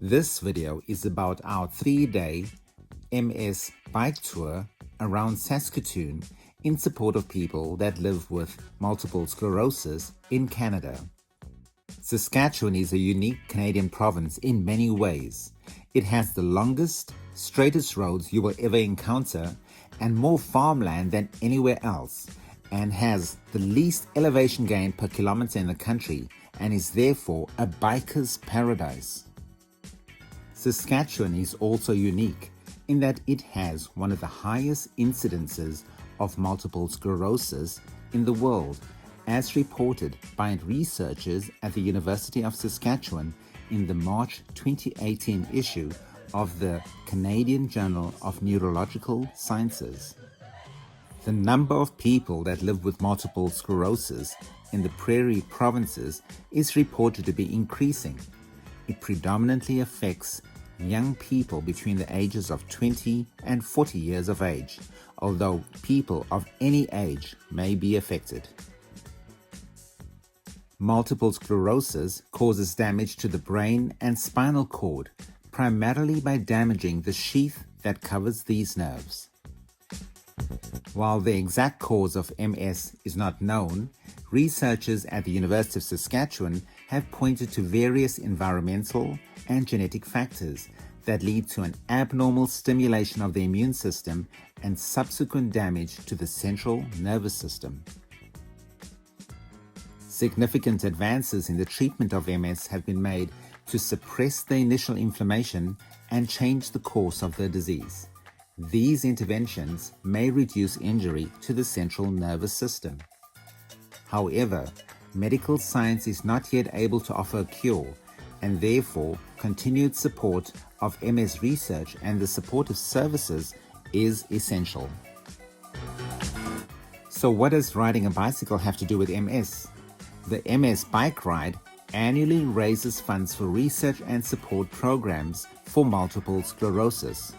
This video is about our 3-day MS bike tour around Saskatoon in support of people that live with multiple sclerosis in Canada. Saskatchewan is a unique Canadian province in many ways. It has the longest, straightest roads you will ever encounter and more farmland than anywhere else, and has the least elevation gain per kilometer in the country and is therefore a biker's paradise. Saskatchewan is also unique in that it has one of the highest incidences of multiple sclerosis in the world, as reported by researchers at the University of Saskatchewan in the March 2018 issue of the Canadian Journal of Neurological Sciences. The number of people that live with multiple sclerosis in the prairie provinces is reported to be increasing. It predominantly affects young people between the ages of 20 and 40 years of age, although people of any age may be affected. Multiple sclerosis causes damage to the brain and spinal cord, primarily by damaging the sheath that covers these nerves. While the exact cause of MS is not known, researchers at the University of Saskatchewan have pointed to various environmental and genetic factors that lead to an abnormal stimulation of the immune system and subsequent damage to the central nervous system. Significant advances in the treatment of MS have been made to suppress the initial inflammation and change the course of the disease. These interventions may reduce injury to the central nervous system. However, medical science is not yet able to offer a cure, and therefore continued support of MS research and the supportive services is essential. So what does riding a bicycle have to do with MS? The MS Bike Ride annually raises funds for research and support programs for multiple sclerosis.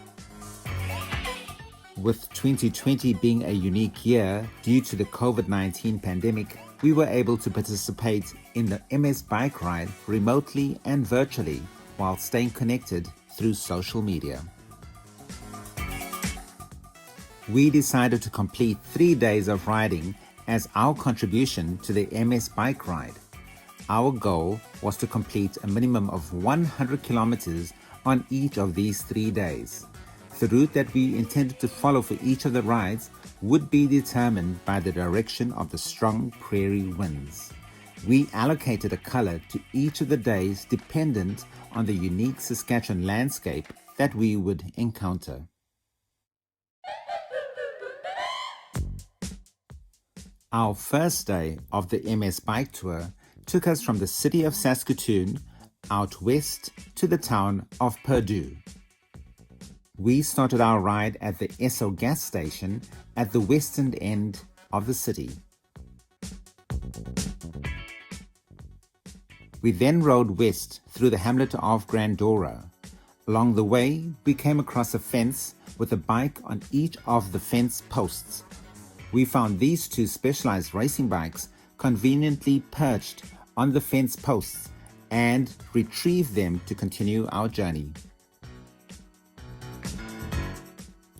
With 2020 being a unique year due to the COVID-19 pandemic, we were able to participate in the MS Bike Ride remotely and virtually while staying connected through social media. We decided to complete 3 days of riding as our contribution to the MS Bike Ride. Our goal was to complete a minimum of 100 kilometers on each of these 3 days. The route that we intended to follow for each of the rides would be determined by the direction of the strong prairie winds. We allocated a color to each of the days dependent on the unique Saskatchewan landscape that we would encounter. Our first day of the MS Bike Tour took us from the city of Saskatoon out west to the town of Purdue. We started our ride at the Esso gas station at the western end of the city. We then rode west through the hamlet of Grandora. Along the way, we came across a fence with a bike on each of the fence posts. We found these two specialized racing bikes conveniently perched on the fence posts and retrieved them to continue our journey.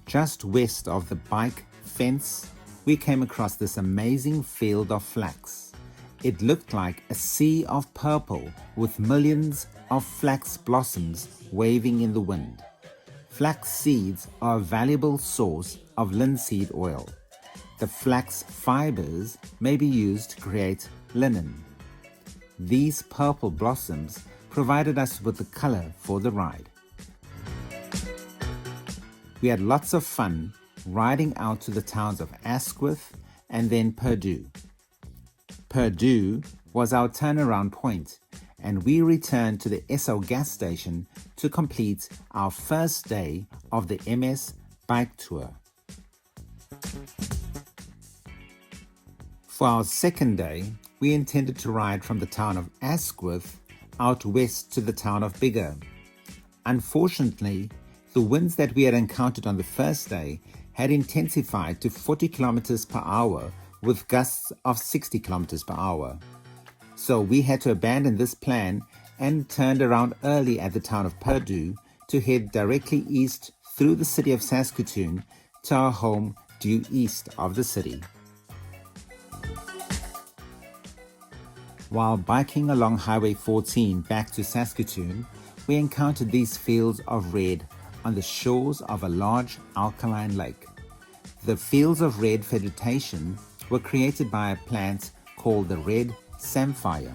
Just west of the bike fence, we came across this amazing field of flax. It looked like a sea of purple with millions of flax blossoms waving in the wind. Flax seeds are a valuable source of linseed oil. The flax fibers may be used to create linen. These purple blossoms provided us with the color for the ride. We had lots of fun riding out to the towns of Asquith and then Purdue. Purdue was our turnaround point, and we returned to the Esso gas station to complete our first day of the MS Bike Tour. For our second day, we intended to ride from the town of Asquith out west to the town of Biggar. Unfortunately, the winds that we had encountered on the first day had intensified to 40 kilometers per hour with gusts of 60 kilometers per hour. So we had to abandon this plan and turned around early at the town of Purdue to head directly east through the city of Saskatoon to our home due east of the city. While biking along Highway 14 back to Saskatoon, we encountered these fields of red on the shores of a large alkaline lake. The fields of red vegetation were created by a plant called the red samphire.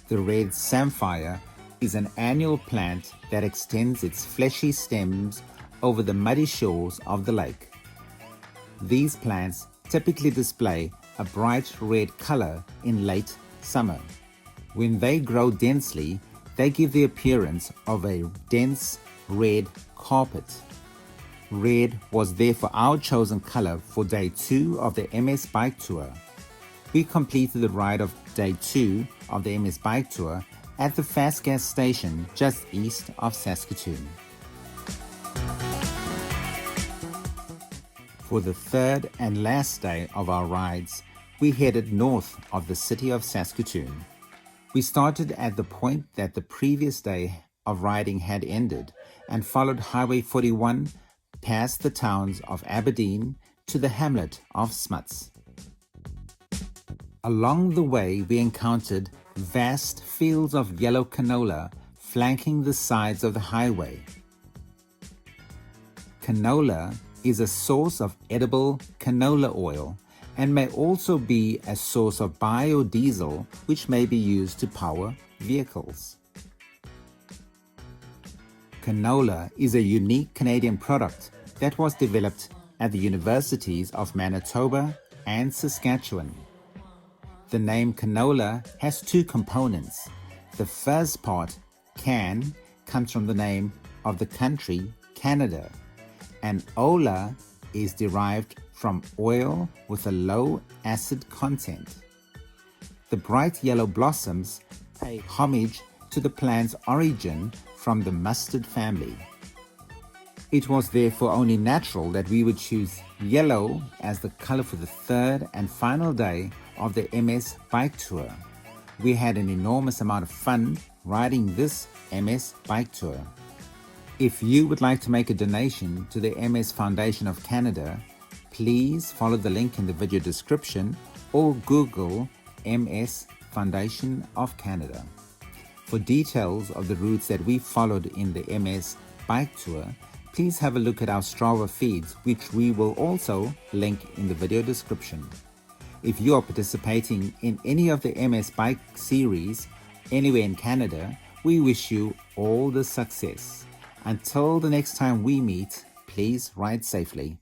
The red samphire is an annual plant that extends its fleshy stems over the muddy shores of the lake. These plants typically display a bright red color in late summer. When they grow densely, they give the appearance of a dense red carpet. Red was therefore our chosen color for day 2 of the MS Bike Tour. We completed the ride of day 2 of the MS Bike Tour at the fast gas station just east of Saskatoon. For the third and last day of our rides, we headed north of the city of Saskatoon. We started at the point that the previous day of riding had ended and followed Highway 41 past the towns of Aberdeen to the hamlet of Smuts. Along the way, we encountered vast fields of yellow canola flanking the sides of the highway. Canola is a source of edible canola oil and may also be a source of biodiesel which may be used to power vehicles. Canola is a unique Canadian product that was developed at the universities of Manitoba and Saskatchewan. The name canola has 2 components. The first part, can, comes from the name of the country, Canada, and ola is derived from oil with a low acid content. The bright yellow blossoms pay homage to the plant's origin from the mustard family. It was therefore only natural that we would choose yellow as the color for the third and final day of the MS Bike Tour. We had an enormous amount of fun riding this MS Bike Tour. If you would like to make a donation to the MS Foundation of Canada, please follow the link in the video description or Google MS Foundation of Canada. For details of the routes that we followed in the MS Bike Tour, please have a look at our Strava feeds, which we will also link in the video description. If you are participating in any of the MS Bike series anywhere in Canada, we wish you all the success. Until the next time we meet, please ride safely.